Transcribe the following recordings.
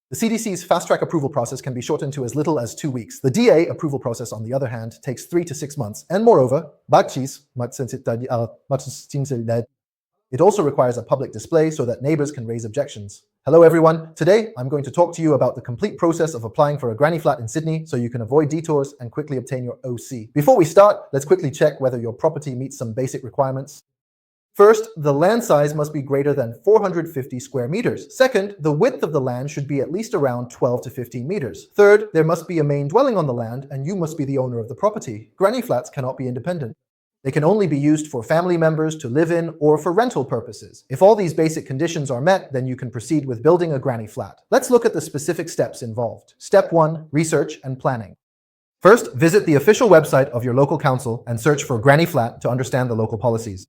The CDC's fast-track approval process can be shortened to as little as 2 weeks. The DA approval process, on the other hand, takes 3 to 6 months. And moreover, it also requires a public display so that neighbors can raise objections. Hello everyone, today I'm going to talk to you about the complete process of applying for a granny flat in Sydney so you can avoid detours and quickly obtain your OC. Before we start, let's quickly check whether your property meets some basic requirements. First, the land size must be greater than 450 square meters. Second, the width of the land should be at least around 12 to 15 meters. Third, there must be a main dwelling on the land and you must be the owner of the property. Granny flats cannot be independent. They can only be used for family members to live in or for rental purposes. If all these basic conditions are met, then you can proceed with building a granny flat. Let's look at the specific steps involved. Step 1. Research and planning. First, visit the official website of your local council and search for granny flat to understand the local policies.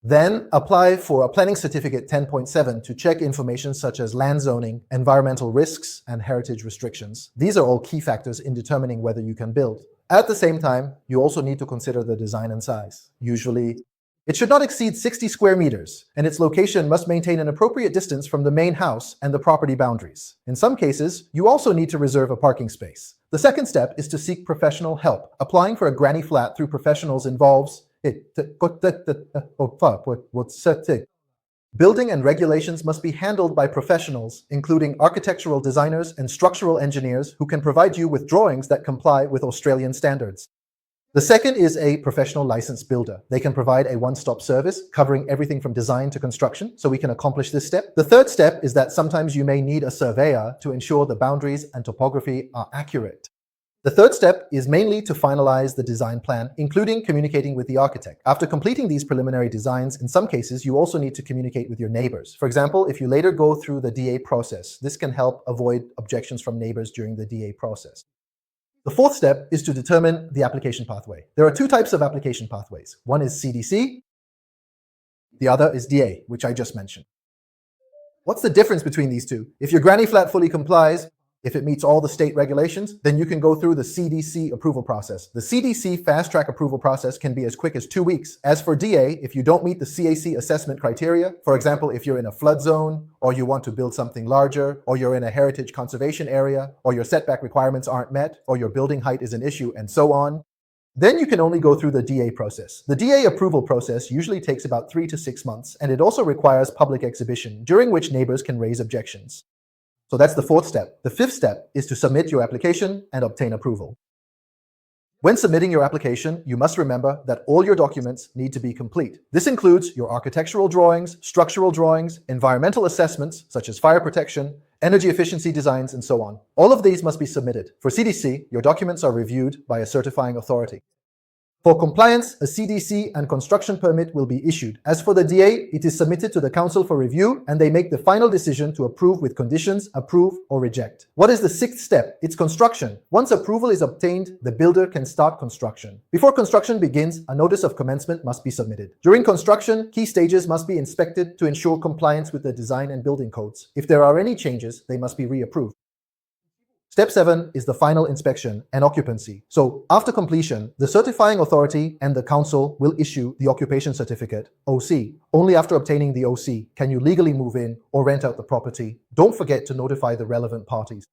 Then, apply for a Planning Certificate 10.7 to check information such as land zoning, environmental risks, and heritage restrictions. These are all key factors in determining whether you can build. At the same time, you also need to consider the design and size. Usually, it should not exceed 60 square meters, and its location must maintain an appropriate distance from the main house and the property boundaries. In some cases, you also need to reserve a parking space. The second step is to seek professional help. Applying for a granny flat through professionals involves building and regulations must be handled by professionals, including architectural designers and structural engineers who can provide you with drawings that comply with Australian standards. The second is a professional licensed builder. They can provide a one-stop service covering everything from design to construction, so we can accomplish this step. The third step is that sometimes you may need a surveyor to ensure the boundaries and topography are accurate. The third step is mainly to finalize the design plan, including communicating with the architect. After completing these preliminary designs, in some cases, you also need to communicate with your neighbors. For example, if you later go through the DA process, this can help avoid objections from neighbors during the DA process. The fourth step is to determine the application pathway. There are two types of application pathways. One is CDC, the other is DA, which I just mentioned. What's the difference between these two? If your granny flat fully complies, if it meets all the state regulations, then you can go through the CDC approval process. The CDC fast-track approval process can be as quick as 2 weeks. As for DA, if you don't meet the CAC assessment criteria, for example, if you're in a flood zone, or you want to build something larger, or you're in a heritage conservation area, or your setback requirements aren't met, or your building height is an issue, and so on, then you can only go through the DA process. The DA approval process usually takes about 3 to 6 months, and it also requires public exhibition, during which neighbors can raise objections. So that's the fourth step. The fifth step is to submit your application and obtain approval. When submitting your application, you must remember that all your documents need to be complete. This includes your architectural drawings, structural drawings, environmental assessments such as fire protection, energy efficiency designs, and so on. All of these must be submitted. For CDC, your documents are reviewed by a certifying authority. For compliance, a CDC and construction permit will be issued. As for the DA, it is submitted to the council for review and they make the final decision to approve with conditions, approve or reject. What is the sixth step? It's construction. Once approval is obtained, the builder can start construction. Before construction begins, a notice of commencement must be submitted. During construction, key stages must be inspected to ensure compliance with the design and building codes. If there are any changes, they must be reapproved. Step 7 is the final inspection and occupancy. So after completion, the certifying authority and the council will issue the occupation certificate, OC. Only after obtaining the OC can you legally move in or rent out the property. Don't forget to notify the relevant parties.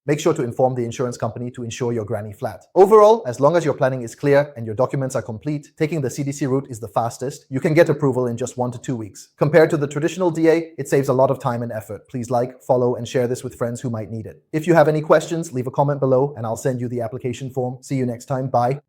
Make sure to inform the insurance company to insure your granny flat. Overall, as long as your planning is clear and your documents are complete, taking the CDC route is the fastest. You can get approval in just 1 to 2 weeks. Compared to the traditional DA, it saves a lot of time and effort. Please like, follow, and share this with friends who might need it. If you have any questions, leave a comment below and I'll send you the application form. See you next time. Bye.